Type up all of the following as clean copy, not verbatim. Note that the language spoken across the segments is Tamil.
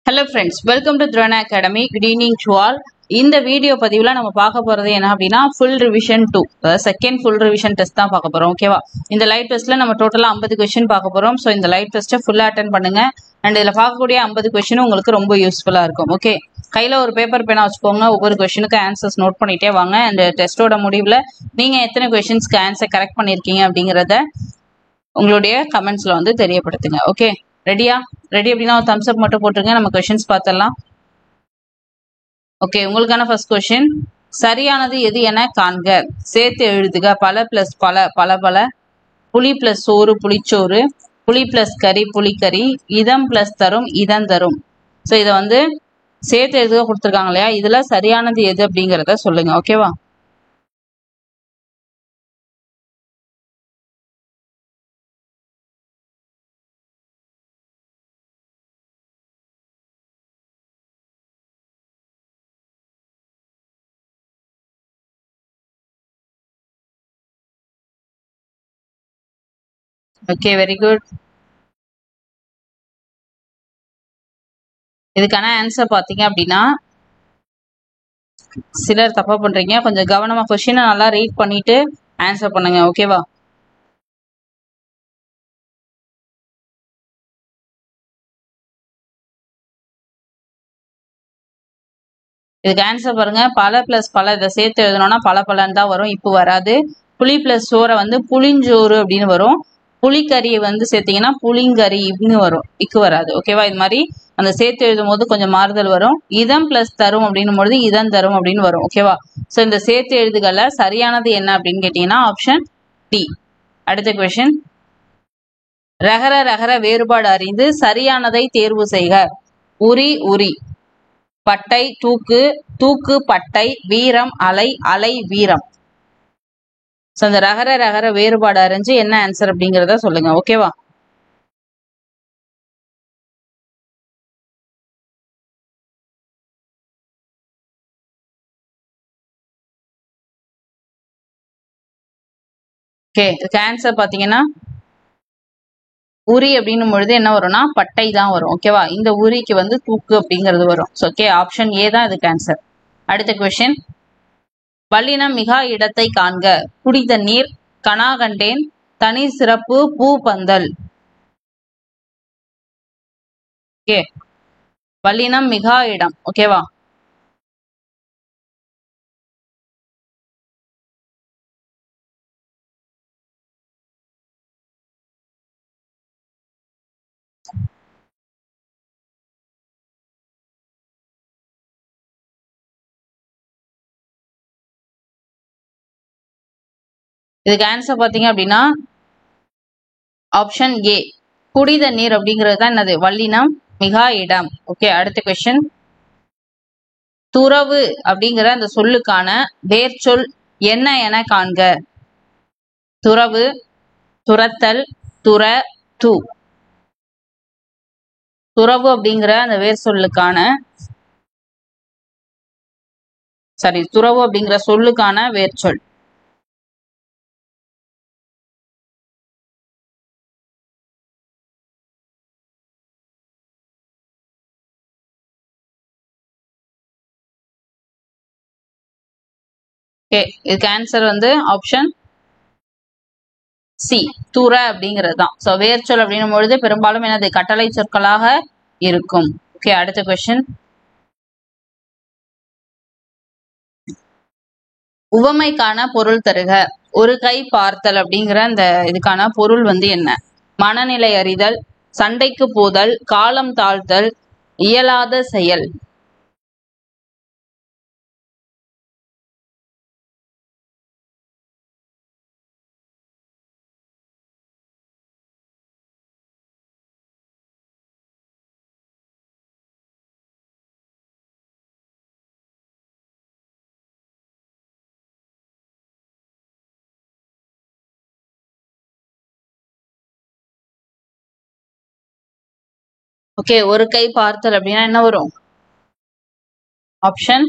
Hello friends, welcome to Dhrana Academy. Good evening to all. இந்த வீடியோ பதிவுல நம்ம பார்க்க போறது என்ன அப்படின்னா full revision 2, அதாவது செகண்ட் full revision test தான் பார்க்க போறோம். ஓகேவா? இந்த லைட் டெஸ்ட்ல நம்ம டோட்டலா 50 क्वेश्चन பார்க்க போறோம். சோ இந்த லைட் டெஸ்ட்டை ஃபுல்லா அட்டெண்ட் பண்ணுங்க. அண்ட் இதுல பார்க்கக்கூடிய 50 क्वेश्चन உங்களுக்கு ரொம்ப யூஸ்ஃபுல்லா இருக்கும். ஓகே, கையில ஒரு பேப்பர் பேனா வச்சுக்கோங்க. ஒவ்வொரு क्वेश्चனுக்கு ஆன்சர்ஸ் நோட் பண்ணிட்டே வாங்க. அண்ட் டெஸ்டோட முடிவுல நீங்க எத்தனை क्वेश्चंसக்கு ஆன்சர் கரெக்ட் பண்ணிருக்கீங்க அப்படிங்கறத உங்களுடைய கமெண்ட்ஸ்ல வந்து தெரியப்படுத்துங்க. ஓகே, ரெடியா? ரெடி அப்படின்னா ஒரு தம்ஸ் அப் மட்டும் போட்டுருங்க. நம்ம क्वेश्चंस பார்த்தலாம். ஓகே, உங்களுக்கான ஃபர்ஸ்ட் क्वेश्चन, சரியானது எது என காண்க. சேர்த்து எழுதுக. பல பிளஸ் பல பல பல, புளி பிளஸ் சோறு புளிச்சோறு, புளி பிளஸ் கறி புளிக்கறி, இதம் பிளஸ் தரும் இதம் தரும். ஸோ இதை வந்து சேர்த்து எழுதுக கொடுத்துருக்காங்க இல்லையா, இதுல சரியானது எது அப்படிங்கிறத சொல்லுங்க. ஓகேவா? Okay, very good. இதுக்கான ஆன்சர் பாத்தீங்க அப்படின்னா சிலர் தப்பா பண்றீங்க. கொஞ்சம் கவனமா கொஸ்டினை நல்லா ரீட் பண்ணிட்டு ஆன்சர் பண்ணுங்க. ஓகேவா? இதுக்கு ஆன்சர் பாருங்க. பல பிளஸ் பல, இதை சேர்த்து எழுதணும்னா பல பலன் தான் வரும், இப்போ வராது. புளி பிளஸ் சோறை வந்து புளிஞ்சோறு அப்படின்னு வரும். புளிக்கறியை வந்து சேர்த்தீங்கன்னா புளிங்கறி இப்படின்னு வரும், இக்கு வராது. ஓகேவா? இது மாதிரி அந்த சேர்த்து எழுதும் போது கொஞ்சம் மாறுதல் வரும். இதம் பிளஸ் தரும் அப்படின்னும் பொழுது இதம் தரும் அப்படின்னு வரும். ஓகேவா? ஸோ இந்த சேர்த்து எழுதுகள்ல சரியானது என்ன அப்படின்னு கேட்டீங்கன்னா ஆப்ஷன் டி. அடுத்த கொஸ்டின், ரகர ரகர வேறுபாடு அறிந்து சரியானதை தேர்வு செய்க. உரி உரி, பட்டை தூக்கு, தூக்கு பட்டை, வீரம் அலை, அலை வீரம். ஸோ அந்த ரகர ரகர வேறுபாடு அறிஞ்சு என்ன ஆன்சர் அப்படிங்கிறத சொல்லுங்க. ஓகேவா? ஓகே, இதுக்கு ஆன்சர் பாத்தீங்கன்னா உரி அப்படின்னும் பொழுது என்ன வரும்னா பட்டை தான் வரும். ஓகேவா? இந்த உரிக்கு வந்து தூக்கு அப்படிங்கிறது வரும். ஓகே, ஆப்ஷன் ஏ தான் இதுக்கு ஆன்சர். அடுத்த கொஸ்டின், வல்லினம் மிகா இடத்தை காண்க. குடித நீர், கனா கண்டேன், தனி சிறப்பு, பூ பந்தல். ஓகே, வல்லினம் மிகா இடம். ஓகேவா? இதுக்கு ஆன்சர் பாத்தீங்க அப்படின்னா ஆப்ஷன் ஏ, குடித நீர் அப்படிங்கிறது தான் என்னது, வல்லினம் மிகா இடம். ஓகே, அடுத்த கொஸ்டின், துறவு அப்படிங்கிற அந்த சொல்லுக்கான வேர்ச்சொல் என்ன என காண்க. துறவு, துரத்தல், துற, து. துறவு அப்படிங்கிற அந்த வேர் சொல்லுக்கான துறவு அப்படிங்கிற சொல்லுக்கான வேர்ச்சொல். ஓகே, இதுக்கு ஆன்சர் வந்து ஆப்ஷன் சி, துற அப்படிங்கிறது தான். ஸோ வேர்ச்சொல் அப்படின்னும் பொழுது பெரும்பாலும் என்னது, கட்டளை சொற்களாக இருக்கும். ஓகே, அடுத்த கொஸ்டின், உவமைக்கான பொருள் தருக. ஒரு கை பார்த்தல் அப்படிங்கிற அந்த இதுக்கான பொருள் வந்து என்ன? மனநிலை அறிதல், சண்டைக்கு போதல், காலம் தாழ்த்தல், இயலாத செயல். ஓகே, ஒரு கை பார்த்தல் அப்படின்னா என்ன வரும்? ஆப்ஷன்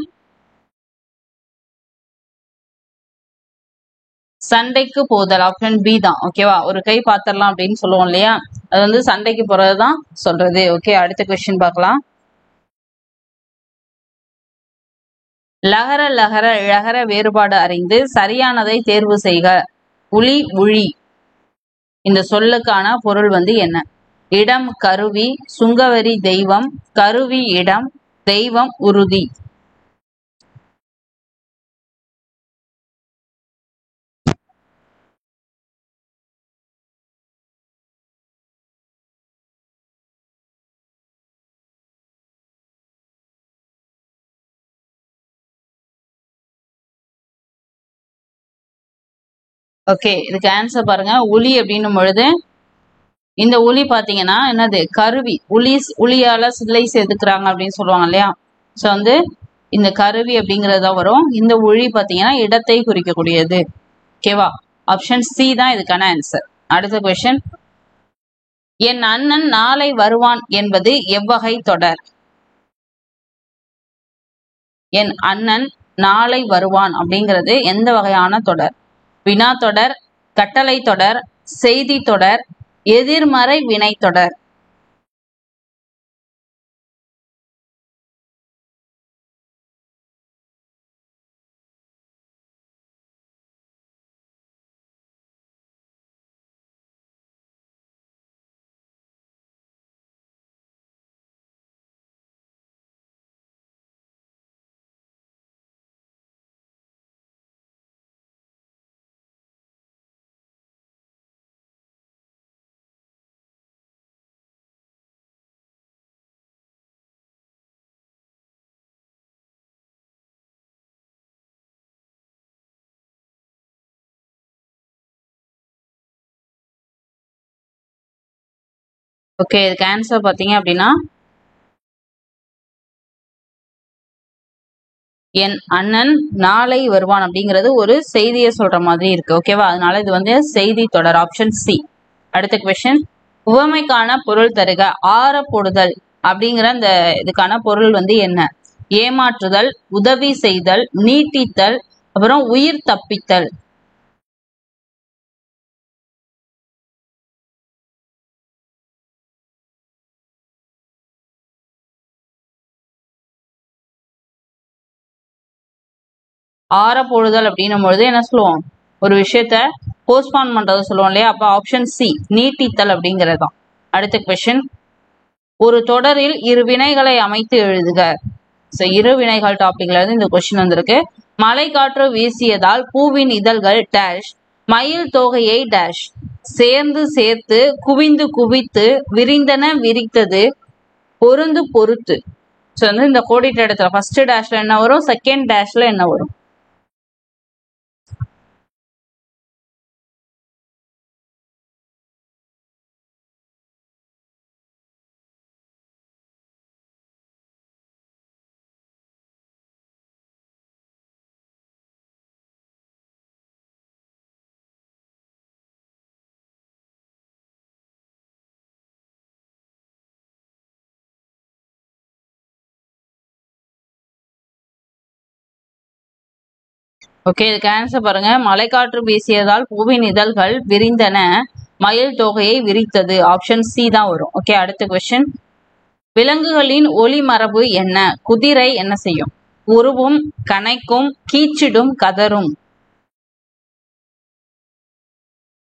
சண்டைக்கு போதல், ஆப்ஷன் பி தான். ஓகேவா? ஒரு கை பார்த்தரலாம் அப்படின்னு சொல்லுவோம் இல்லையா, அது வந்து சண்டைக்கு போறதுதான் சொல்றது. ஓகே, அடுத்த கொஸ்டின் பார்க்கலாம். லகர லகர ழகர வேறுபாடு அறிந்து சரியானதை தேர்வு செய்க. உளி உழி இந்த சொல்லுக்கான பொருள் வந்து என்ன? இடம் கருவி, சுங்கவரி தெய்வம், கருவி இடம், தெய்வம் உறுதி. ஓகே, இதுக்கு ஆன்சர் பாருங்க. உளி அப்படின்னும் பொழுது இந்த உளி பாத்தீங்கன்னா என்னது? கருவி. உளியால சிலை செதுக்குறாங்க அப்படின்னு சொல்லுவாங்க இல்லையா? சோ வந்து இந்த கருவி அப்படிங்கறதா வரும். இந்த உளி பாத்தீங்கன்னா இடத்தை குறிக்கக்கூடியது. ஓகேவா? ஆப்ஷன் சி தான் இதுக்கான ஆன்சர். அடுத்த கொஸ்டின், என் அண்ணன் நாளை வருவான் என்பது எவ்வகை தொடர்? என் அண்ணன் நாளை வருவான் அப்படிங்கிறது எந்த வகையான தொடர்? வினா தொடர், கட்டளை தொடர், செய்தி தொடர், எதிர்மறை வினை தொடர். ஓகே, இதுக்கு ஆன்சர் பாத்தீங்க அப்படின்னா என் அண்ணன் நாளை வருவான் அப்படிங்கிறது ஒரு செய்தியை சொல்ற மாதிரி இருக்கு. ஓகேவா? அதனால இது வந்து செய்தி தொடர். Option C. அடுத்த கொஸ்டின், உவமைக்கான பொருள் தருக. ஆற போடுதல் அப்படிங்கிற இந்த இதுக்கான பொருள் வந்து என்ன? ஏமாற்றுதல், உதவி செய்தல், நீட்டித்தல், அப்புறம் உயிர் தப்பித்தல். ஆற போடுதல் அப்படின்னும் பொழுது என்ன சொல்லுவோம்? ஒரு விஷயத்த போஸ்ட்பான் பண்றதை சொல்லுவோம் இல்லையா? அப்ப ஆப்ஷன் சி நீட்டித்தல் அப்படிங்கறதுதான். அடுத்த கொஸ்டின், ஒரு தொடரில் இரு வினைகளை அமைத்து எழுதுக. இரு வினைகள் டாபிக்ல இருந்து இந்த கொஸ்டின் வந்திருக்கு. மழை காற்று வீசியதால் பூவின் இதழ்கள் டேஷ், மயில் தோகையை டேஷ், சேர்ந்து சேர்த்து, குவிந்து குவித்து, விரிந்தன விரித்தது, பொருந்து பொறுத்து. ஸோ வந்து இந்த கோடிட்ட இடத்துல ஃபர்ஸ்ட் டேஷ்ல என்ன வரும்? செகண்ட் டேஷ்ல என்ன வரும்? ஓகே, இதுக்கு ஆன்சர் பாருங்க. மலைக்காற்று வீசியதால் பூவின் இதழ்கள் விரிந்தன, மயில் தொகையை விரித்தது. ஆப்ஷன் சி தான் வரும். ஓகே, அடுத்த கொஸ்டின், விலங்குகளின் ஒலி மரபு என்ன? குதிரை என்ன செய்யும்? உருவும், கனைக்கும், கீச்சிடும், கதரும்.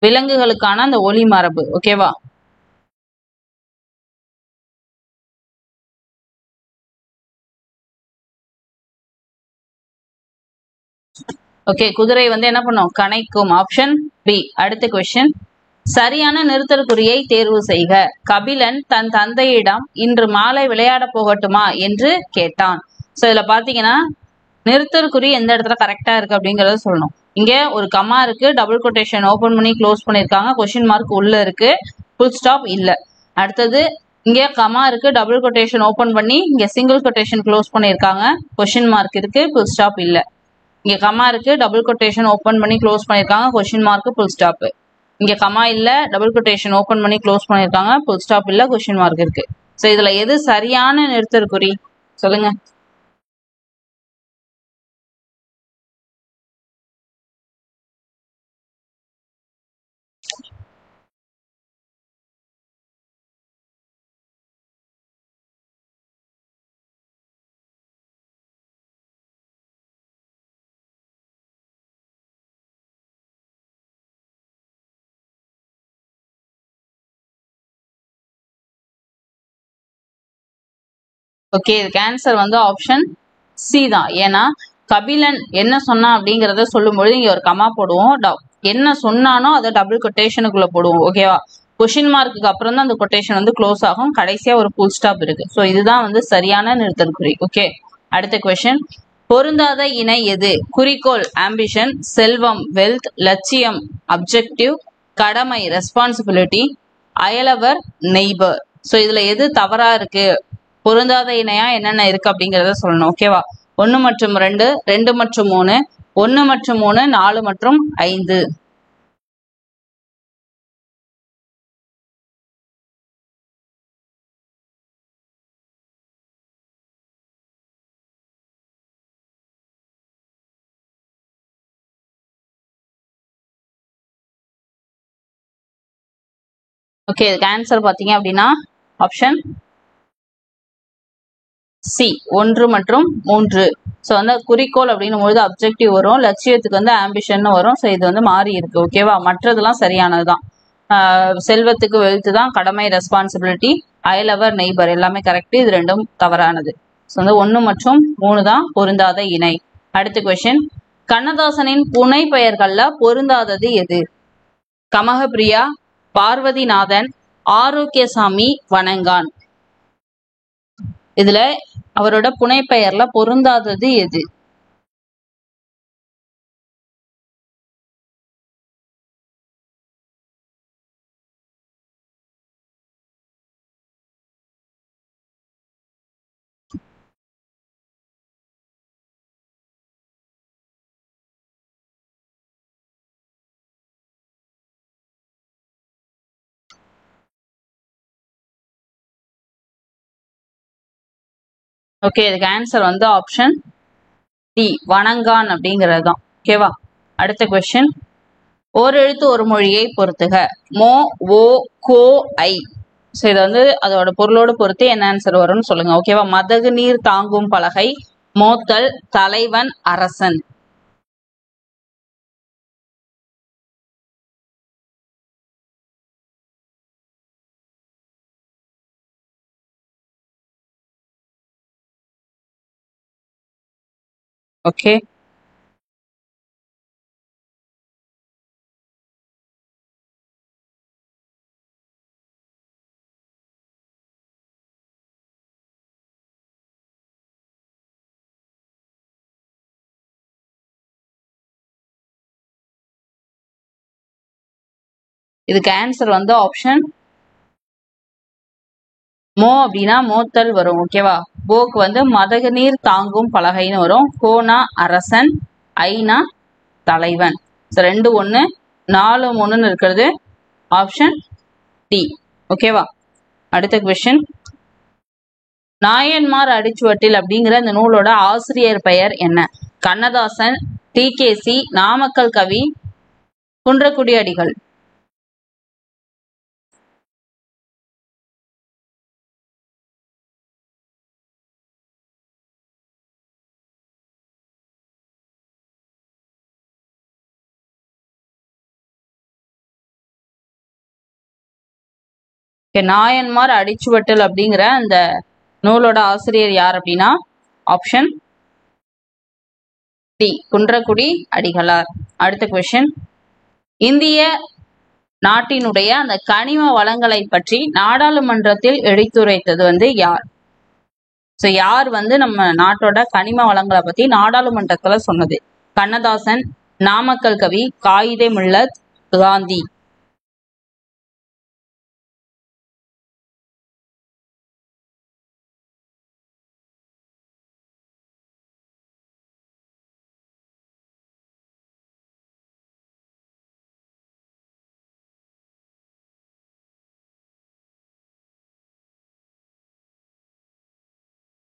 விலங்குகளுக்கான அந்த ஒலி மரபு. ஓகேவா? ஓகே, குதிரை வந்து என்ன பண்ணும்? கனைக்கும். Option B. அடுத்த கொஸ்டின், சரியான நிறுத்தல் குறியை தேர்வு செய்க. கபிலன் தன் தந்தையிடம் இன்று மாலை விளையாட போகட்டுமா என்று கேட்டான். சோ இதுல பாத்தீங்கன்னா நிறுத்தல் குறி எந்த இடத்துல கரெக்டா இருக்கு அப்படிங்கறத சொல்லணும். இங்க ஒரு கமா இருக்கு, டபுள் கொட்டேஷன் ஓபன் பண்ணி க்ளோஸ் பண்ணிருக்காங்க, கொஸ்டின் மார்க் உள்ள இருக்கு, ஃபுல் ஸ்டாப் இல்ல. அடுத்தது இங்க கமா இருக்கு, டபுள் கொட்டேஷன் ஓபன் பண்ணி இங்க சிங்கிள் கொட்டேஷன் க்ளோஸ் பண்ணிருக்காங்க, கொஸ்டின் மார்க் இருக்கு, ஃபுல் ஸ்டாப் இல்ல. இங்க கமா இருக்கு, டபுள் கொட்டேஷன் ஓபன் பண்ணி க்ளோஸ் பண்ணிருக்காங்க, கொஸ்டின் மார்க், ஃபுல் ஸ்டாப். இங்க கமா இல்ல, டபுள் கொட்டேஷன் ஓபன் பண்ணி க்ளோஸ் பண்ணிருக்காங்க, ஃபுல் ஸ்டாப் இல்ல, கொஸ்டின் மார்க் இருக்கு. சோ இதுல எது சரியான நிறுத்தல் குறி சொல்லுங்க? ஓகே, இதுக்கு ஆன்சர் வந்து ஆப்ஷன் சி தான். ஏன்னா கபிலன் என்ன சொன்னா அப்படிங்கறத சொல்லும்போது இங்க ஒரு கமா போடுவோம், என்ன சொன்னானோ அதை டபுள் கொட்டேஷனுக்குள்ள போடுவோம். ஓகேவா, கொஸ்டின் மார்க்குக்கு அப்புறம் தான் அந்த கொட்டேஷன் வந்து க்ளோஸ் ஆகும், கடைசியா ஒரு ஃபுல் ஸ்டாப் இருக்கு. ஸோ இதுதான் வந்து சரியான நிறுத்தல் குறி. ஓகே, அடுத்த கொஸ்டின். பொருந்தாத இணை எது? குறிக்கோள் ஆம்பிஷன், செல்வம் வெல்த், லட்சியம் அப்ஜெக்டிவ், கடமை ரெஸ்பான்சிபிலிட்டி, அயலவர் நெய்பர். ஸோ இதுல எது தவறா இருக்கு, பொருந்தாத இணையா என்னென்ன இருக்கு அப்படிங்கறத சொல்லணும். ஓகேவா, 1 மற்றும் 2, 2 மற்றும் 3, 1 மற்றும் 3, 4 மற்றும் 5. ஓகே, இதுக்கு ஆன்சர் பாத்தீங்க அப்படின்னா ஆப்ஷன் சி 1 மற்றும் 3. ஸோ வந்து குறிக்கோள் அப்படின்னும் பொழுது அப்ஜெக்டிவ் வரும், லட்சியத்துக்கு வந்து ஆம்பிஷன் வரும். ஸோ இது வந்து மாறி இருக்கு. ஓகேவா, மற்றதெல்லாம் சரியானதுதான். செல்வத்துக்கு வெல்த் தான், கடமை ரெஸ்பான்சிபிலிட்டி, அயலவர் நெய்பர் எல்லாமே கரெக்ட், இது ரெண்டும் தவறானது. ஸோ வந்து 1 மற்றும் 3 தான் பொருந்தாத இணை. அடுத்த கொஸ்டின். கண்ணதாசனின் புனை பெயர்கள்ல பொருந்தாதது எது? கமகப்பிரியா, பார்வதிநாதன், ஆரோக்கியசாமி, வணங்கான். இதுல அவரோட புனைப்பெயர்ல பொருந்தாதது எது? ஓகே, இதுக்கு ஆன்சர் வந்து ஆப்ஷன் டி வணங்கான் அப்படிங்கிறது தான். ஓகேவா, அடுத்த கொஸ்டின். ஓர் எழுத்து ஒரு மொழியை பொறுத்துக. மோ, ஓ, கோ, ஐ. ஸோ இதை வந்து அதோட பொருளோடு பொறுத்து என்ன ஆன்சர் வரும்னு சொல்லுங்க. ஓகேவா, மதகு நீர் தாங்கும் பலகை, மோத்தல், தலைவன், அரசன். ஓகே, இதுக்கு ஆன்சர் வந்து ஆப்ஷன் மோ அப்படின்னா மோத்தல் வரும். ஓகேவா, போக்கு வந்து மதகு நீர் தாங்கும் பலகைன்னு வரும், கோனா அரசன், ஐனா தலைவன். ஸோ 2 1 4 3ன்னு இருக்கிறது ஆப்ஷன் டி. ஓகேவா, அடுத்த கொஸ்டின். நாயன்மார் அடிச்சுவட்டில் அப்படிங்கிற இந்த நூலோட ஆசிரியர் பெயர் என்ன? கண்ணதாசன், டிகேசி, நாமக்கல் கவி, குன்றக்குடி அடிகள். நாயன்மார் அடிச்சுவட்டல் அப்படிங்கிற அந்த நூலோட ஆசிரியர் யார் அப்படின்னா ஆப்ஷன் டி குன்றக்குடி அடிகளார். அடுத்த கொஸ்டின். இந்திய நாட்டினுடைய அந்த கனிம வளங்களை பற்றி நாடாளுமன்றத்தில் எடுத்துரைத்தது வந்து யார்? ஸோ யார் வந்து நம்ம நாட்டோட கனிம வளங்களை பத்தி நாடாளுமன்றத்துல சொன்னது? கண்ணதாசன், நாமக்கல் கவி, காயிதே மில்லத், காந்தி.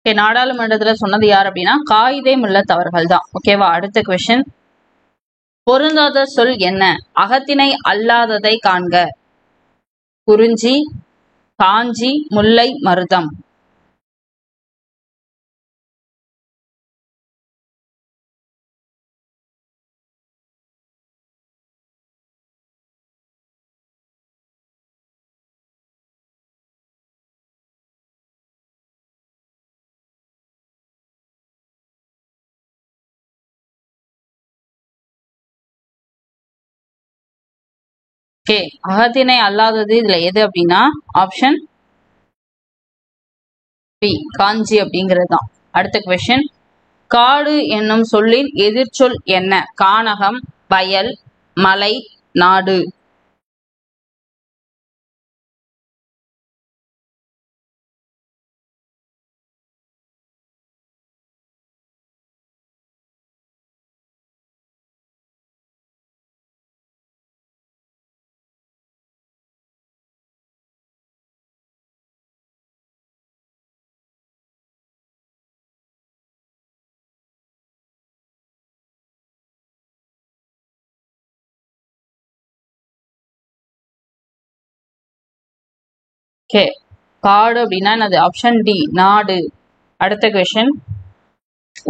நாடாளுமன்றத்துல சொன்னது யார் அப்படின்னா காயிதே மில்லத் அவர்கள் தான். ஓகேவா, அடுத்த கொஸ்டின். பொருந்தாத சொல் என்ன? அகத்திணை அல்லாததை காண்க. குறிஞ்சி, காஞ்சி, முல்லை, மருதம். ஓகே, அகத்திணை அல்லாதது இதுல எது அப்படின்னா ஆப்ஷன் பி, காஞ்சி அப்படிங்கிறது தான். அடுத்த கொஸ்டின், காடு என்னும் சொல்லின் எதிர்ச்சொல் என்ன? கானகம், வயல், மலை, நாடு. ஓகே, காடு அப்படின்னா என்னது? ஆப்ஷன் டி, நாடு. அடுத்த கொஸ்டின்,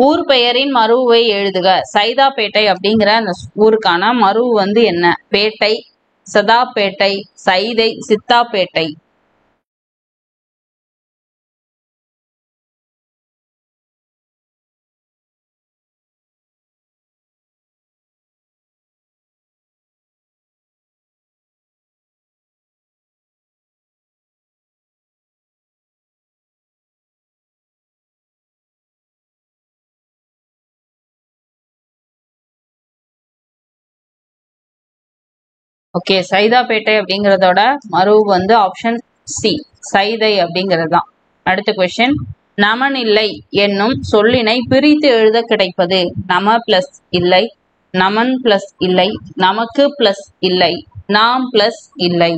ஊர் பெயரின் மருவை எழுதுக. சைதாப்பேட்டை அப்படிங்கிற அந்த ஊருக்கான மருவு வந்து என்ன? பேட்டை, சதாப்பேட்டை, சைதை, சித்தாப்பேட்டை. ஓகே, சைதாப்பேட்டை அப்படிங்கறதோட மருவு வந்து ஆப்ஷன் சி, சைதை அப்படிங்கிறது தான். அடுத்த கொஸ்டின், நமன் இல்லை என்னும் சொல்லினை பிரித்து எழுத கிடைப்பது. நம பிளஸ் இல்லை, நமன் பிளஸ் இல்லை, நமக்கு பிளஸ் இல்லை, நாம் பிளஸ் இல்லை.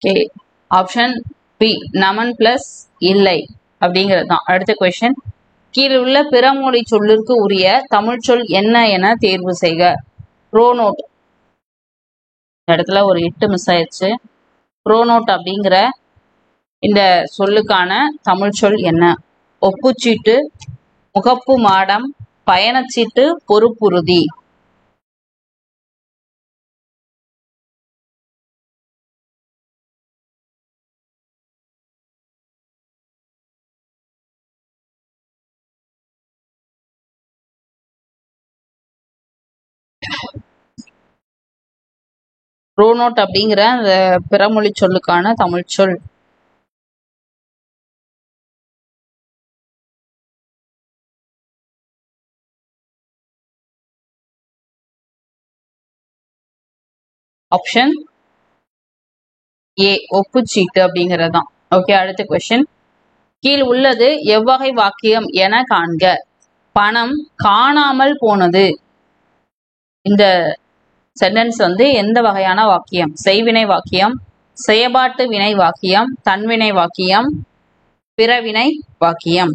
ஓகே, ஆப்ஷன் பி, நமன் பிளஸ் இல்லை அப்படிங்கிறது தான். அடுத்த கொஸ்டின், கீழே உள்ள பிறமொழி சொல்லிற்கு உரிய தமிழ்ச்சொல் என்ன என தேர்வு செய்க. புரோனோட், இந்த இடத்துல ஒரு இட்டு மிஸ் ஆயிடுச்சு. புரோனோட் அப்படிங்கிற இந்த சொல்லுக்கான தமிழ்ச்சொல் என்ன? ஒப்புச்சீட்டு, முகப்பு மாடம், பயணச்சீட்டு, பொறுப்புறுதி. புரோனோட் அப்படிங்கிற அந்த பிறமொழி சொல்லுக்கான தமிழ்ச்சொல். ஆப்ஷன் ஏ, ஒப்புச்சீட்டு அப்படிங்கிறது தான். ஓகே, அடுத்த கொஸ்டின், கீழ் உள்ளது எவ்வகை வாக்கியம் என காண்க. பணம் காணாமல் போனது. இந்த சென்டென்ஸ் வந்து எந்த வகையான வாக்கியம்? செய்வினை வாக்கியம், செயபாட்டு வினை வாக்கியம், தன்வினை வாக்கியம், பிறவினை வாக்கியம்.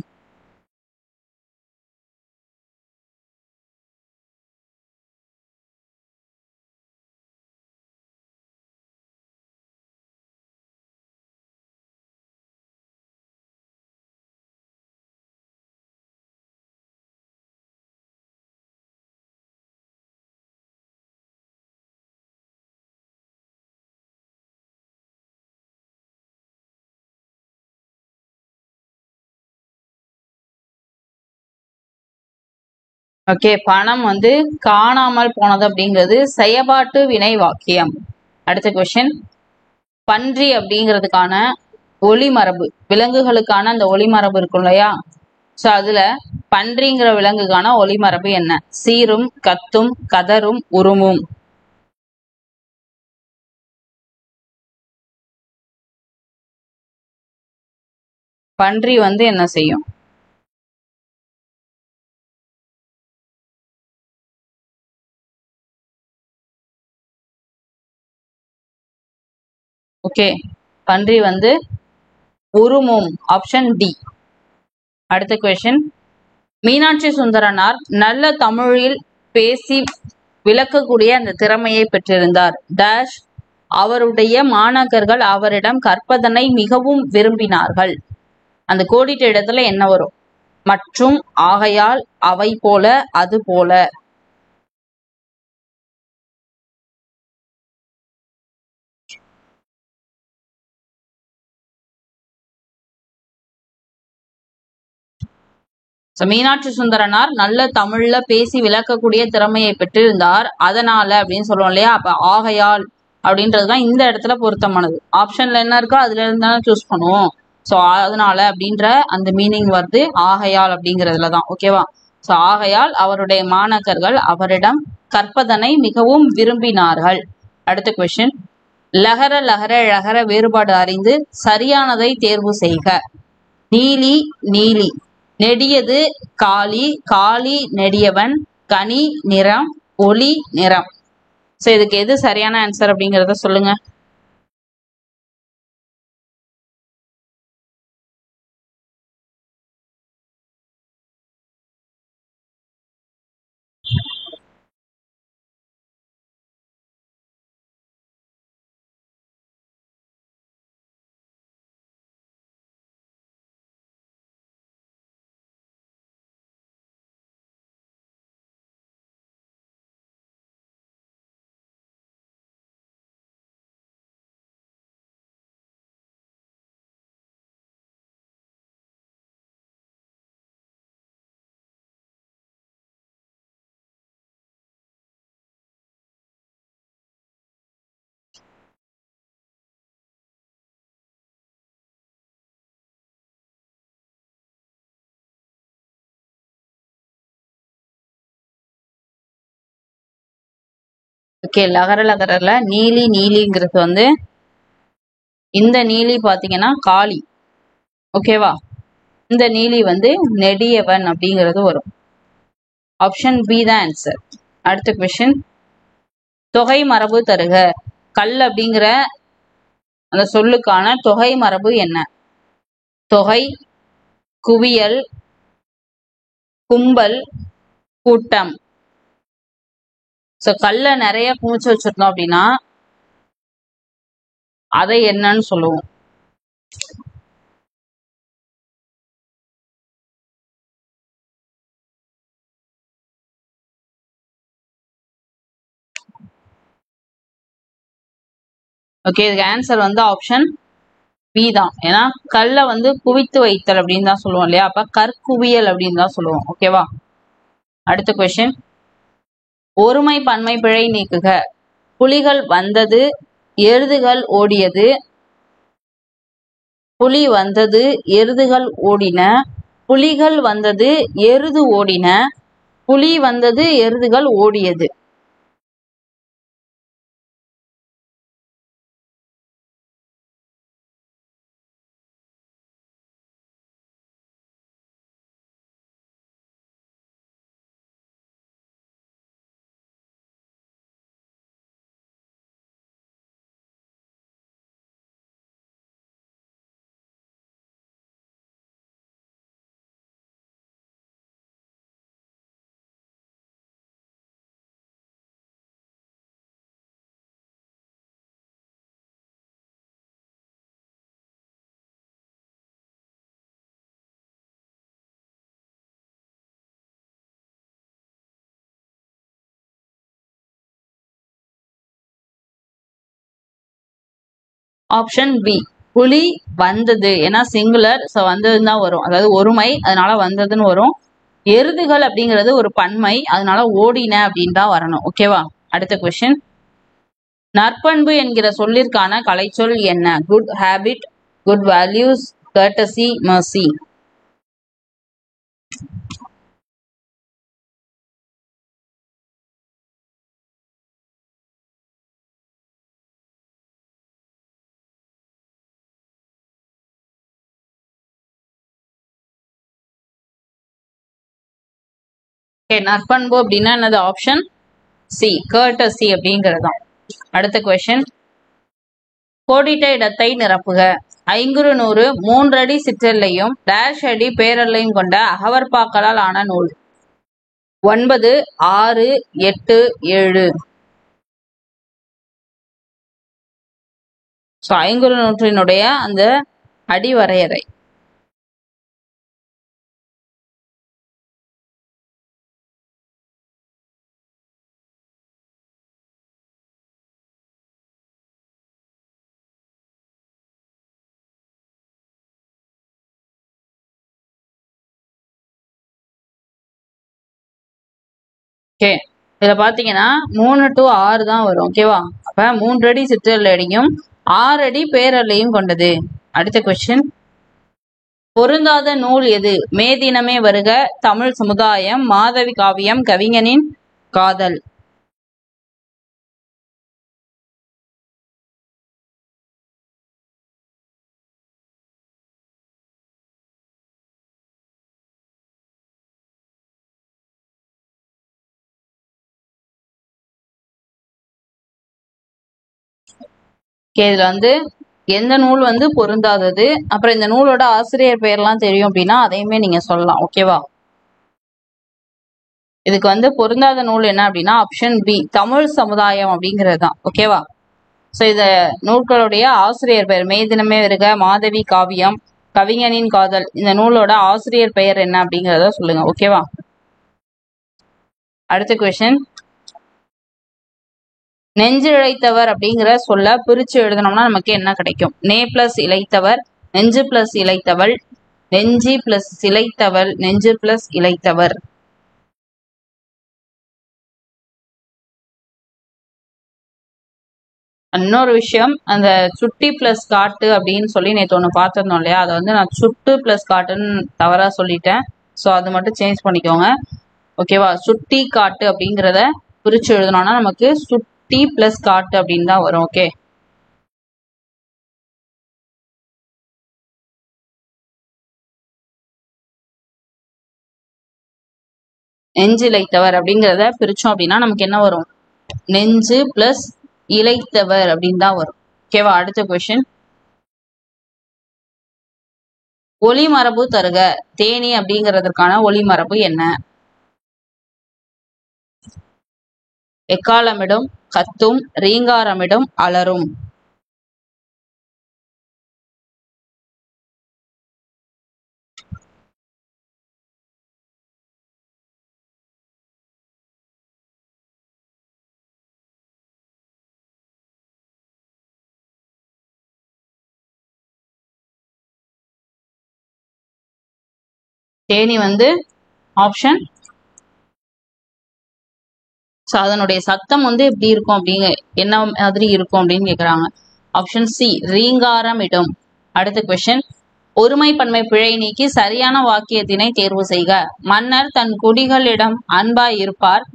ஓகே, பணம் வந்து காணாமல் போனது அப்படிங்கிறது செயபாட்டு வினை வாக்கியம். அடுத்த கொஸ்டின், பன்றி அப்படிங்கிறதுக்கான ஒளிமரபு, விலங்குகளுக்கான அந்த ஒளிமரபு இருக்கும் இல்லையா? சோ அதுல பன்றிங்கிற விலங்குக்கான ஒளிமரபு என்ன? சீரும், கத்தும், கதரும், உருமும். பன்றி வந்து என்ன செய்யும்? ஓகே, பன்றி வந்து உருமும். Option D. அடுத்த கொஸ்டின், மீனாட்சி சுந்தரனார் நல்ல தமிழில் பேசி விளக்கக்கூடிய அந்த திறமையை பெற்றிருந்தார். டேஷ் அவருடைய மாணாக்கர்கள் அவரிடம் கற்பதனை மிகவும் விரும்பினார்கள். அந்த கோடிட்ட இடத்துல என்ன வரும்? மற்றும், ஆகையால், அவை போல, அது போல. மீனாட்சி சுந்தரனார் நல்ல தமிழ்ல பேசி விளக்கக்கூடிய திறமையை பெற்றிருந்தார். அதனால அப்படின்னு சொல்லுவோம் இல்லையா? அப்ப ஆகையால் அப்படின்றதுதான் இந்த இடத்துல பொருத்தமானது. ஆப்ஷன்ல என்ன இருக்கோ அதுல இருந்து தானே சூஸ் பண்ணுவோம். ஸோ அதனால அப்படின்ற அந்த மீனிங் வருது ஆகையால் அப்படிங்கிறதுலதான். ஓகேவா? ஸோ ஆகையால் அவருடைய மாணாக்கர்கள் அவரிடம் கற்பதனை மிகவும் விரும்பினார்கள். அடுத்த கொஸ்டின். லகர லகர ழகர வேறுபாடு அறிந்து சரியானதை தேர்வு செய்க. நீலி நீலி, நெடியது காளி, காளி நெடியவன், கனி நிறம், ஒளி நிறம். சோ இதுக்கு எது சரியான ஆன்சர் அப்படிங்கறத சொல்லுங்க. ஓகே, லகர லகரல நீலி நீலிங்கிறது வந்து இந்த நீலி பாத்தீங்கன்னா காளி. ஓகேவா? இந்த நீலி வந்து நெடியவன் அப்படிங்கிறது வரும். ஆப்ஷன் பி தான் ஆன்சர். அடுத்த கொஸ்டின். தொகை மரபு தருக. கல் அப்படிங்கிற அந்த சொல்லுக்கான தொகை மரபு என்ன? தொகை, குவியல், கும்பல், கூட்டம். சோ கல்ல நிறைய குமிச்சு வச்சிருந்தோம் அப்படின்னா அதை என்னன்னு சொல்லுவோம்? ஓகே, இதுக்கு ஆன்சர் வந்து ஆப்ஷன் பி தான். ஏன்னா கல்ல வந்து குவித்து வைத்தல் அப்படின்னு தான் சொல்லுவோம் இல்லையா? அப்ப கற்குவியல் அப்படின்னு தான் சொல்லுவோம். ஓகேவா? அடுத்த கொஸ்டின். ஒருமை பன்மை பிழை நீக்குக. புலிகள் வந்தது, எருதுகள் ஓடியது. புலி வந்தது, எருதுகள் ஓடின. புலிகள் வந்தது, எருது ஓடின. புலி வந்தது, எருதுகள் ஓடியது. ஆப்ஷன் பி, புலி வந்தது. ஏன்னா சிங்குலர், ஸோ வந்ததுன்னு தான் வரும். அதாவது ஒருமை, அதனால வந்ததுன்னு வரும். எருதுகள் அப்படிங்கிறது ஒரு பன்மை, அதனால ஓடின அப்படின்னு தான் வரணும். ஓகேவா? அடுத்த கொஸ்டின். நற்பண்பு என்கிற சொல்லிற்கான கலைச்சொல் என்ன? Good habit, good values, courtesy, mercy. நற்பண்பு அப்படின்னா என்னது? ஆப்ஷன் சி, கர்டசி அப்படிங்கிறது தான். அடுத்த கொஸ்டின். கோடிட்ட இடத்தை நிரப்புக. 500 3 அடி சிற்றெல்லையும் டேஷ் அடி பேரல்லையும் கொண்ட அகவற்பாக்களால் ஆன நூல். 9, 6, 8, 7. ஸோ ஐங்குறு நூற்றினுடைய அந்த அடிவரையறை. ஓகே, இதுல பாத்தீங்கன்னா 3 to 6 தான் வரும். ஓகேவா? அப்ப 3 அடி சிற்றலையும் 6 அடி பேரலையும் கொண்டது. அடுத்த கொஸ்டின், பொருந்தாத நூல் எது? மேதினமே வருக, தமிழ் சமுதாயம், மாதவி காவியம், கவிஞனின் காதல். இதுல எந்த நூல் பொருந்தாதது, அப்புறம் இந்த நூலோட ஆசிரியர் பெயர்லாம் தெரியும் அப்படின்னா அதையுமே நீங்க சொல்லலாம். ஓகேவா? இதுக்கு பொருந்தாத நூல் என்ன அப்படின்னா ஆப்ஷன் பி, தமிழ் சமுதாயம் அப்படிங்கிறது தான். ஓகேவா? ஸோ இந்த நூல்களுடைய ஆசிரியர் பெயர், மேதினமே வருக, மாதவி காவியம், கவிஞனின் காதல், இந்த நூலோட ஆசிரியர் பெயர் என்ன அப்படிங்கிறத சொல்லுங்க. ஓகேவா? அடுத்த கொஸ்டின், நெஞ்சு இழைத்தவர் அப்படிங்கிற சொல்ல பிரிச்சு எழுதணும்னா நமக்கு என்ன கிடைக்கும்? நே பிளஸ் இழைத்தவர், நெஞ்சு பிளஸ் இழைத்தவள், நெஞ்சி பிளஸ் இழைத்தவள், நெஞ்சு பிளஸ் இழைத்தவர். இன்னொரு விஷயம், அந்த சுட்டி பிளஸ் காட்டு அப்படின்னு சொல்லி நேற்று ஒன்று பார்த்துருந்தோம் இல்லையா, அதை நான் சுட்டு பிளஸ் காட்டுன்னு தவறா சொல்லிட்டேன். ஸோ அது மட்டும் சேஞ்ச் பண்ணிக்கோங்க. ஓகேவா? சுட்டி காட்டு அப்படிங்கிறத பிரிச்சு எழுதணும்னா நமக்கு சுட்டி பிளஸ் காட்டு அப்படின்னு தான் வரும். ஓகே, நெஞ்சு இழைத்தவர் அப்படிங்கிறத பிரிச்சோம் அப்படின்னா நமக்கு என்ன வரும்? நெஞ்சு பிளஸ் இழைத்தவர் அப்படின்னு தான் வரும். ஓகேவா? அடுத்த கொஸ்டின், ஒளி மரபு தருக. தேனி அப்படிங்கிறதுக்கான ஒளி மரபு என்ன? எக்காலமிடும், கத்தும், ரீங்காரமிடும், அலரும். தேனி ஆப்ஷன். ஸோ அதனுடைய சத்தம் எப்படி இருக்கும் அப்படிங்க, என்ன மாதிரி இருக்கும் அப்படின்னு கேட்குறாங்க. ஆப்ஷன் சி, ரீங்காரம் இடும். அடுத்த கொஸ்டின், ஒருமை பன்மை பிழை நீக்கி சரியான வாக்கியத்தினை தேர்வு செய்க. மன்னர் தன் குடிகளிடம் அன்பாய் இருப்பார்.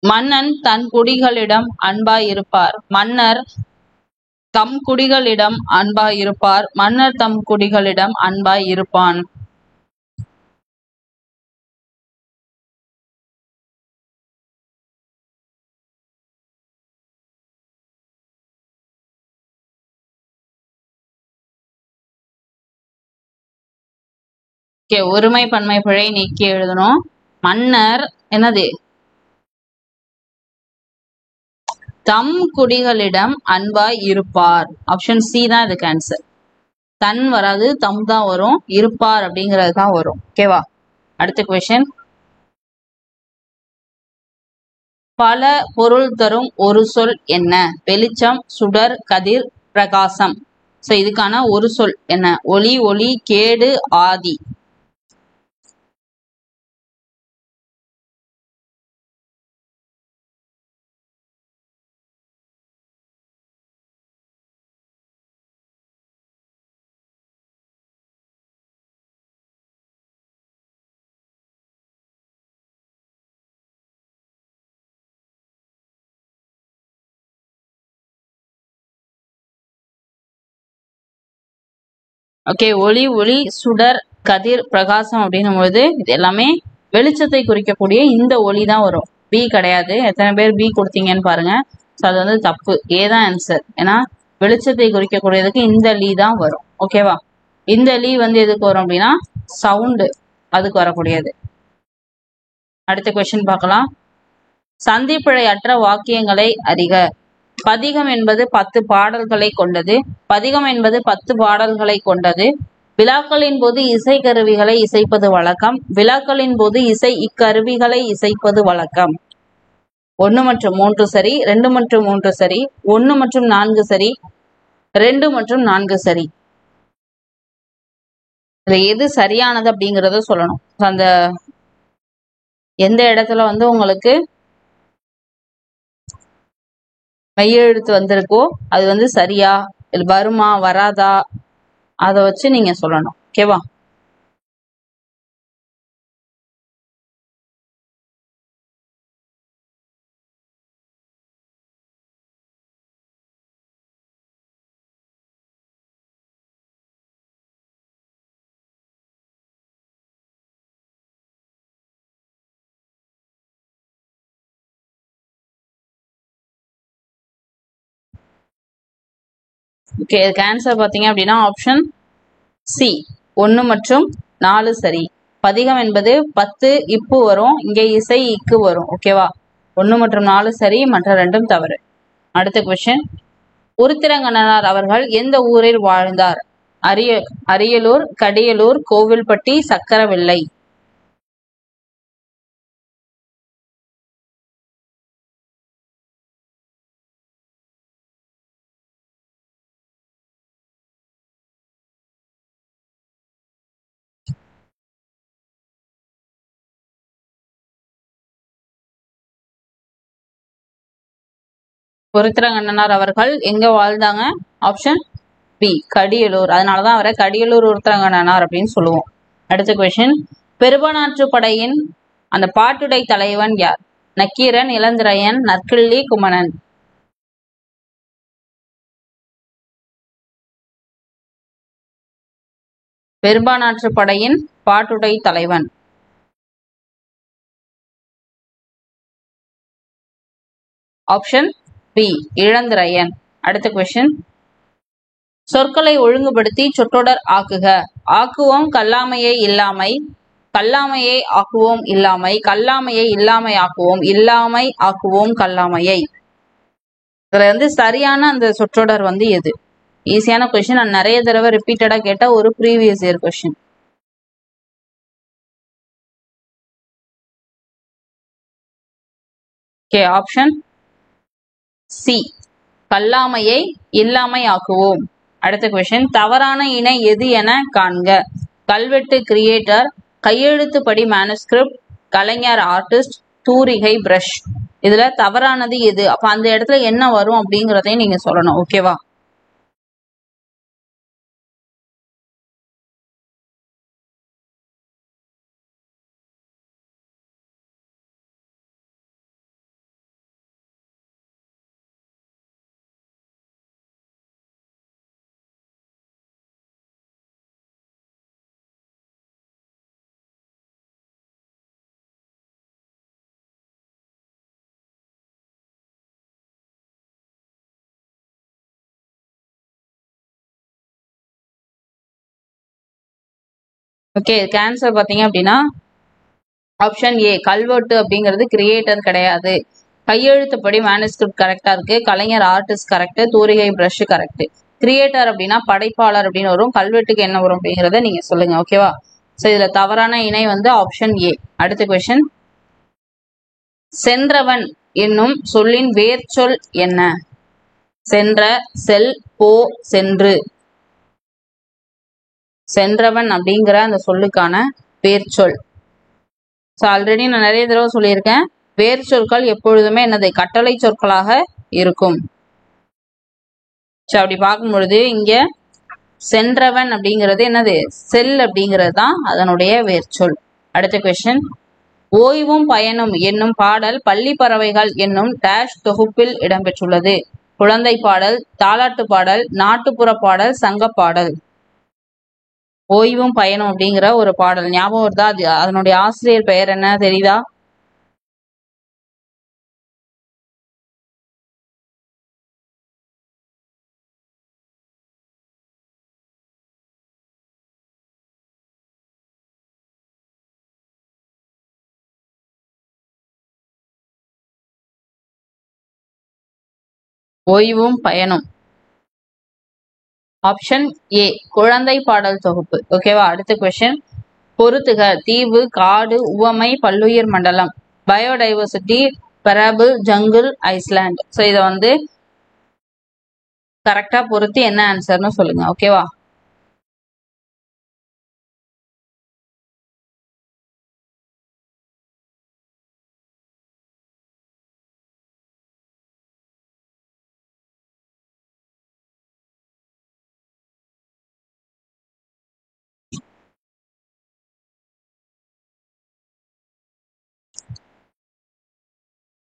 மன்னன் தன் குடிகளிடம் அன்பாய் இருப்பார். மன்னர் தம் குடிகளிடம் அன்பாய் இருப்பார். மன்னர் தம் குடிகளிடம் அன்பாய் இருப்பான். ஓகே, ஒருமை பன்மை பிழை நீக்கி எழுதணும். மன்னர் என்னது? தம் குடிகளிடம் அன்பாய் இருப்பார். ஆப்ஷன் சி தான் இதுக்கு ஆன்சர். தன் வராது, தம் தான் வரும். இருப்பார் அப்படிங்கிறது தான் வரும். ஓகேவா? அடுத்த கொஸ்டின், பல பொருள் தரும் ஒரு சொல் என்ன? வெளிச்சம், சுடர், கதிர், பிரகாசம். ஸோ இதுக்கான ஒரு சொல் என்ன? ஒளி, ஒளி, கேடு, ஆதி. ஓகே, ஒளி, ஒளி, சுடர், கதிர், பிரகாசம் அப்படின்னும் போது இது எல்லாமே வெளிச்சத்தை குறிக்கக்கூடிய இந்த ஒளி தான் வரும். பி கிடையாது. எத்தனை பேர் பி கொடுத்தீங்கன்னு பாருங்க. ஸோ அது தப்பு. ஏ தான் ஆன்சர். ஏன்னா வெளிச்சத்தை குறிக்கக்கூடியதுக்கு இந்த லீ தான் வரும். ஓகேவா? இந்த லீ எதுக்கு வரும் அப்படின்னா சவுண்டு, அதுக்கு வரக்கூடியது. அடுத்த கொஸ்டின் பார்க்கலாம். சந்திப்பிழையற்ற வாக்கியங்களை அறிக. பதிகம் என்பது 10 பாடல்களை கொண்டது. பதிகம் என்பது 10 பாடல்களை கொண்டது. விழாக்களின் போது இசை கருவிகளை இசைப்பது வழக்கம். விழாக்களின் போது இக்கருவிகளை இசைப்பது வழக்கம். 1 மற்றும் 3 சரி, 2 மற்றும் 3 சரி, 1 மற்றும் 4 சரி, 2 மற்றும் 4 சரி. இதுல எது சரியானது அப்படிங்கறத சொல்லணும். அந்த எந்த இடத்துல வந்து உங்களுக்கு மெய்யெழுத்து வந்திருக்கோ அது வந்து சரியா, இது வருமா வராதா, அதை வச்சு நீங்க சொல்லணும். ஓகேவா? ஓகே, இதுக்கு ஆன்சர் பார்த்தீங்க அப்படின்னா ஆப்ஷன் சி 1 மற்றும் 4 சரி. பதிகம் என்பது 10 இப்பு வரும், இங்கே இசை இக்கு வரும். ஓகேவா? 1 மற்றும் 4 சரி, மற்ற 2ம் தவறு. அடுத்த கொஸ்டின். உருத்திரங்கண்ணனார் அவர்கள் எந்த ஊரில் வாழ்ந்தார்? அரியலூர், கடியலூர், கோவில்பட்டி, சக்கரவில்லை. உருத்திரங்கண்ணனார் அவர்கள் எங்க வாழ்ந்தாங்க? Option B Kadiyalur. அதனாலதான் அவரை கடியலூர் உருத்திரங்கண்ணனார் அப்படின்னு சொல்லுவோம். அடுத்த கொஸ்டின். பெரும்பனாற்று படையின் அந்த பாட்டுடை தலைவன் யார்? நக்கீரன், இளந்திரையன், நற்கிள்ளி, குமணன். பெரும்பானாற்று படையின் பாட்டுடை தலைவன் ஆப்ஷன் பி இளந்திரையன். அடுத்த கொஸ்டின். சொற்களை ஒழுங்குபடுத்தி சொற்றொடர் ஆக்குக. ஆக்குவோம் கல்லாமையை இல்லாமை, கல்லாமையை ஆக்குவோம் இல்லாமை, கல்லாமையை இல்லாமை ஆக்குவோம், இல்லாமை ஆக்குவோம் கல்லாமையை. இதுல வந்து சரியான அந்த சொற்றொடர் வந்து எது? ஈஸியான கொஸ்டின். நான் நிறைய தடவை ரிப்பீட்டடா கேட்ட ஒரு previous year question. Okay, option C கல்லாமையை இல்லாமை ஆக்குவோம். அடுத்த கொஸ்டின். தவறான இணை எது என காண்க. கல்வெட்டு கிரியேட்டர், கையெழுத்துப்படி மேனுஸ்கிரிப்ட், கலைஞர் ஆர்டிஸ்ட், தூரிகை பிரஷ். இதுல தவறானது எது? அப்ப அந்த இடத்துல என்ன வரும் அப்படிங்கறதையும் நீங்க சொல்லணும். ஓகேவா? ஓகே, ஆன்சர் பாத்தீங்க அப்படின்னா ஆப்ஷன் ஏ கல்வெட்டு அப்படிங்கிறது கிரியேட்டர் கிடையாது. கையெழுத்துப்படி மேனுஸ்கிரிப்ட் கரெக்டா இருக்கு. கலைஞர் ஆர்டிஸ்ட் கரெக்ட். தூரிகை பிரஷ் கரெக்ட். கிரியேட்டர் அப்படின்னா படைப்பாளர் அப்படின்னு வரும். கல்வெட்டுக்கு என்ன வரும் அப்படிங்கிறத நீங்க சொல்லுங்க. ஓகேவா? சோ இதுல தவறான இணை வந்து ஆப்ஷன் ஏ. அடுத்த கொஸ்டின். சென்றவன் என்னும் சொல்லின் வேர்ச்சொல் என்ன? சென்ற, செல், போ, சென்று. சென்றவன் அப்படிங்கிற அந்த சொல்லுக்கான வேர்ச்சொல். ஸோ ஆல்ரெடி நான் நிறைய தடவை சொல்லியிருக்கேன், வேர் சொற்கள் எப்பொழுதுமே என்னது? கட்டளை சொற்களாக இருக்கும். ஸோ அப்படி பார்க்கும் பொழுது இங்க சென்றவன் அப்படிங்கிறது என்னது? செல் அப்படிங்கிறது தான் அதனுடைய வேர்ச்சொல். அடுத்த கொஸ்டின். ஓய்வும் பயனும் என்னும் பாடல் பள்ளி பறவைகள் என்னும் டேஷ் தொகுப்பில் இடம்பெற்றுள்ளது. குழந்தை பாடல், தாலாட்டு பாடல், நாட்டுப்புற பாடல், சங்க பாடல். ஓய்வும் பயனும் அப்படிங்கிற ஒரு பாடல் ஞாபகம் வருதா? அதனுடைய ஆசிரியர் பெயர் என்ன தெரியுதா? ஓய்வும் பயனும். ஆப்ஷன் ஏ குழந்தை பாடல் தொகுப்பு. ஓகேவா? அடுத்த கொஸ்டின். பொறுத்துக. தீவு, காடு, உவமை, பல்லுயிர் மண்டலம். Biodiversity, parable, jungle, island. So இதை வந்து கரெக்டா பொறுத்து என்ன ஆன்சர்னு சொல்லுங்க. ஓகேவா?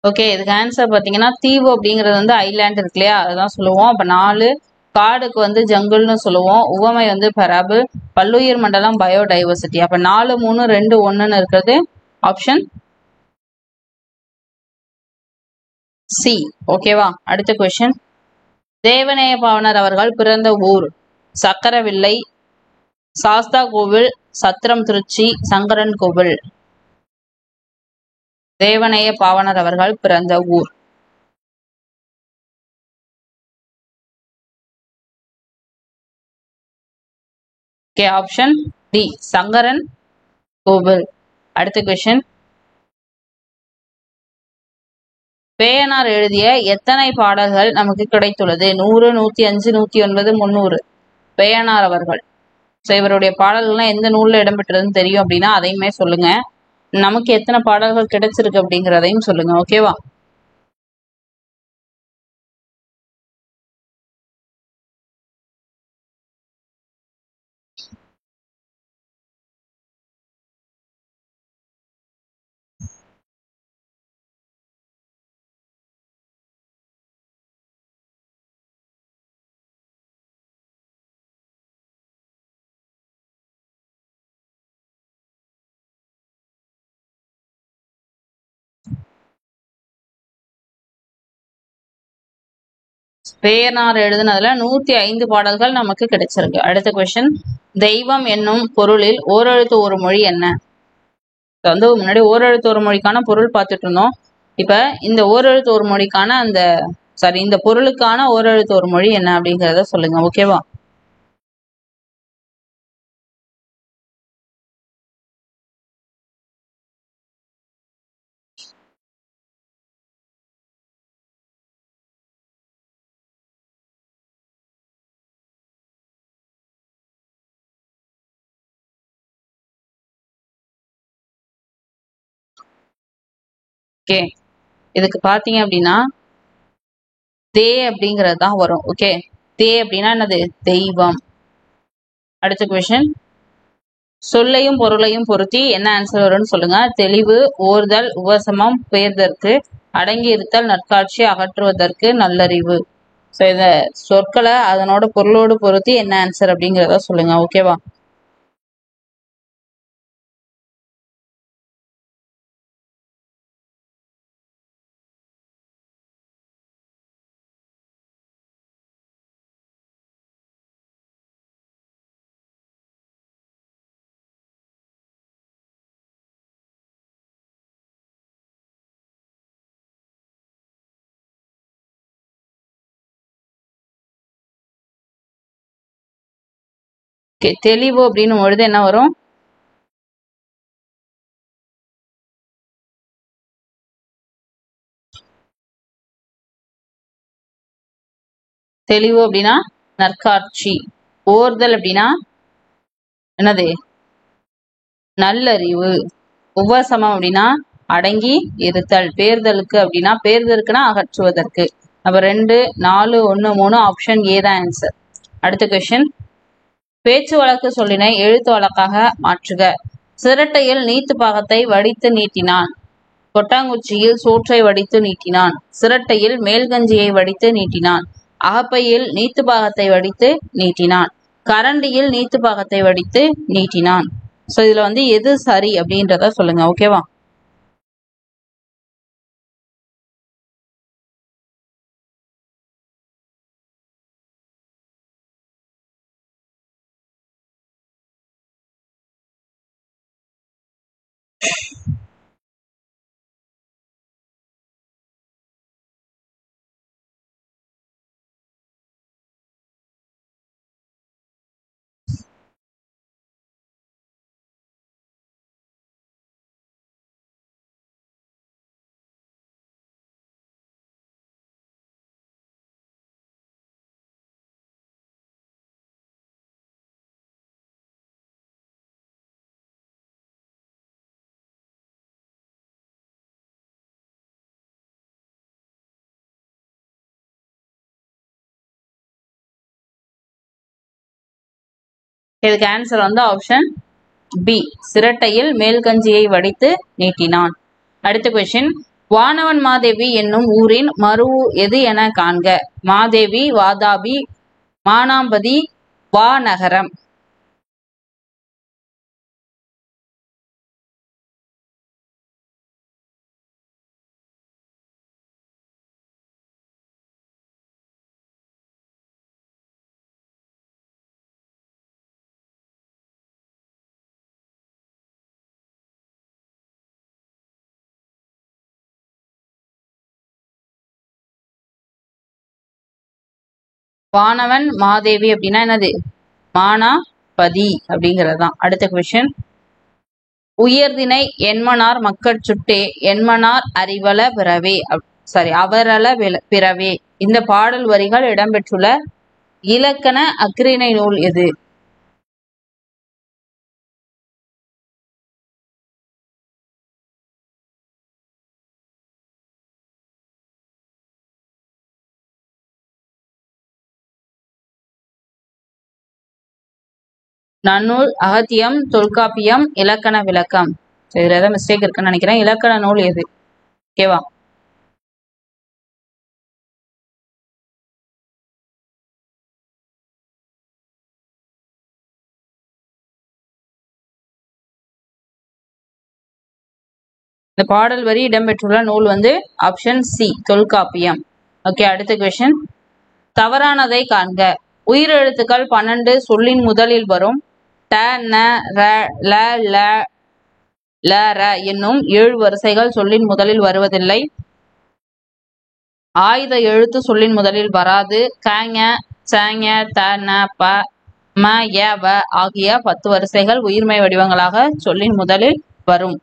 ஓகே, இதுக்கு ஆன்சர் பார்த்தீங்கன்னா தீவு அப்படிங்கிறது வந்து ஐலாண்ட் இருக்கு இல்லையா, அதுதான் சொல்லுவோம். அப்போ 4. காடுக்கு வந்து ஜங்கிள்னு சொல்லுவோம். உவமை வந்து பெரபிள். பல்லுயிர் மண்டலம் பயோடைவர்சிட்டி. அப்போ 4, 3, 2, 1ன்னு இருக்கிறது ஆப்ஷன் சி. ஓகேவா? அடுத்த கொஸ்டின். தேவநேய பாவனர் அவர்கள் பிறந்த ஊர். சக்கரவில்லை, சாஸ்தா கோவில், சத்திரம் திருச்சி, சங்கரன் கோவில். தேவநேய பாவனர் அவர்கள் பிறந்த ஊர். ஓகே, ஆப்ஷன் டி சங்கரன் கோவில். அடுத்த கொஸ்டின். பேயனார் எழுதிய எத்தனை பாடல்கள் நமக்கு கிடைத்துள்ளது? 100, 105, 109, 300. பேயனார் அவர்கள். ஸோ இவருடைய பாடல்கள்லாம் எந்த நூல்ல இடம்பெற்றதுன்னு தெரியும் அப்படின்னா அதையுமே சொல்லுங்க. நமக்கு எத்தனை பாடல்கள் கிடைச்சிருக்கு அப்படிங்கிறதையும் சொல்லுங்க. ஓகேவா? பேயனார் எழுதுனதுல 105 பாடல்கள் நமக்கு கிடைச்சிருக்கு. அடுத்த கொஸ்டின். தெய்வம் என்னும் பொருளில் ஓரெழுத்து ஒரு மொழி என்ன? வந்து முன்னாடி ஓரெழுத்து ஒரு மொழிக்கான பொருள் பார்த்துட்டு இருந்தோம். இப்ப இந்த ஓரெழுத்து ஒரு மொழிக்கான இந்த பொருளுக்கான ஓரெழுத்து ஒரு மொழி என்ன அப்படிங்கிறத சொல்லுங்க. ஓகேவா? ஓகே, இதுக்கு பாத்தீங்க அப்படின்னா தே அப்படிங்கிறது தான் வரும். ஓகே, தே அப்படின்னா என்னது? தெய்வம். அடுத்த கொஸ்டின். சொல்லையும் பொருளையும் பொருத்தி என்ன ஆன்சர் வரும்னு சொல்லுங்க. தெளிவு, ஓர்தல், உபசமம், பெயர்தற்கு, அடங்கி இருத்தல், நற்காட்சி, அகற்றுவதற்கு, நல்லறிவு. ஸோ இந்த சொற்களை அதனோட பொருளோடு பொருத்தி என்ன ஆன்சர் அப்படிங்கிறத சொல்லுங்க. ஓகேவா? ஓகே, தெளிவு அப்படின்னு பொழுது என்ன வரும்? தெளிவு அப்படின்னா நற்காட்சி. ஓர்தல் அப்படின்னா என்னது? நல்லறிவு. உபசமம் அப்படின்னா அடங்கி இருத்தல். பேர்தலுக்கு அப்படின்னா பேர்தலுக்குன்னா அகற்றுவதற்கு. அப்ப 2, 4, 1, 3 ஆப்ஷன் ஏ தான் ஆன்சர். அடுத்த கொஸ்டின். பேச்சு வழக்கு சொல்லினை எழுத்து வழக்காக மாற்றுக. சிரட்டையில் நீத்து பாகத்தை வடித்து நீட்டினான். கொட்டாங்குச்சியில் சோற்றை வடித்து நீட்டினான். சிரட்டையில் மேல்கஞ்சியை வடித்து நீட்டினான். அகப்பையில் நீத்து பாகத்தை வடித்து நீட்டினான். கரண்டியில் நீத்து பாகத்தை வடித்து நீட்டினான். ஸோ இதுல வந்து எது சரி அப்படின்றத சொல்லுங்க. ஓகேவா? இதுக்கு ஆன்சர் வந்து ஆப்ஷன் பி, சிரட்டையில் மேல்கஞ்சியை வடித்து நீட்டினான். அடுத்த கொஸ்டின், வானவன் மாதேவி என்னும் ஊரின் மறு எது என காண்க. மாதேவி, வாதாபி, மானாம்பதி, வாநகரம். வானவன் மாதேவி அப்படின்னா என்னது? மானாபதி அப்படிங்கிறது தான். அடுத்த கொஸ்டின், உயர்தினை என்மனார் மக்கட் சுட்டே என்மனார் அறிவல பிறவே அவரல பிறவே. இந்த பாடல் வரிகள் இடம்பெற்றுள்ள இலக்கண அக்கிரிணை நூல் எது? நன்னூல், அகத்தியம், தொல்காப்பியம், இலக்கண விளக்கம். இதுல ஏதாவது மிஸ்டேக் இருக்குன்னு நினைக்கிறேன். இலக்கண நூல் எது? ஓகேவா? இந்த பாடல் வரி இடம்பெற்றுள்ள நூல் வந்து ஆப்ஷன் சி, தொல்காப்பியம். ஓகே, அடுத்த கொஸ்டின், தவறானதை காண்க. உயிரெழுத்துக்கள் 12 சொல்லின் முதலில் வரும். ட, ந, ர, ல, ல, ல, ர என்னும் 7 வரிசைகள் சொல்லின் முதலில் வருவதில்லை. ஆயுத எழுத்து சொல்லின் முதலில் வராது. கங்க, சங்க, த, ந, ப, ம, ய, வ ஆகிய 10 வரிசைகள் உயிர்மை வடிவங்களாக சொல்லின் முதலில் வரும்.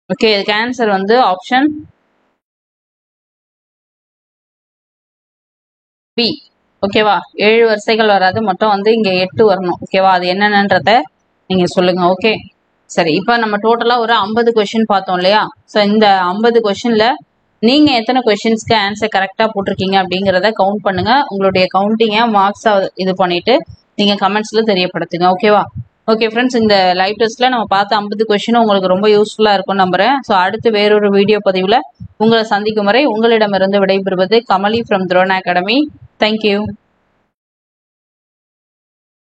ஓகே, இதுக்கு ஆன்சர் வந்து ஆப்ஷன் பி. ஓகேவா? 7 வரிசைகள் வராது, மொத்தம் வந்து இங்க 8 வரணும். ஓகேவா? அது என்னென்னன்றத நீங்க சொல்லுங்க. ஓகே, சரி. இப்போ நம்ம டோட்டலா ஒரு 50 கொஸ்டின் பார்த்தோம் இல்லையா? ஸோ இந்த 50 கொஸ்டின்ல நீங்க எத்தனை கொஸ்டின்ஸ்க்கு ஆன்சர் கரெக்டா போட்டிருக்கீங்க அப்படிங்கிறத கவுண்ட் பண்ணுங்க. உங்களுடைய கவுண்டிங்கை மார்க்ஸா இது பண்ணிட்டு நீங்க கமெண்ட்ஸ்ல தெரியப்படுத்துங்க. ஓகேவா? ஓகே ஃப்ரெண்ட்ஸ், இந்த லைவ் டெஸ்ட்ல நம்ம பார்த்த 50 கொஸ்டினும் உங்களுக்கு ரொம்ப யூஸ்ஃபுல்லா இருக்கும்னு நம்புறேன். ஸோ அடுத்து வேறொரு வீடியோ பதிவுல உங்களை சந்திக்கும் வரை உங்களிடமிருந்து விடைபெறுவது Kamali from drone academy. Thank you.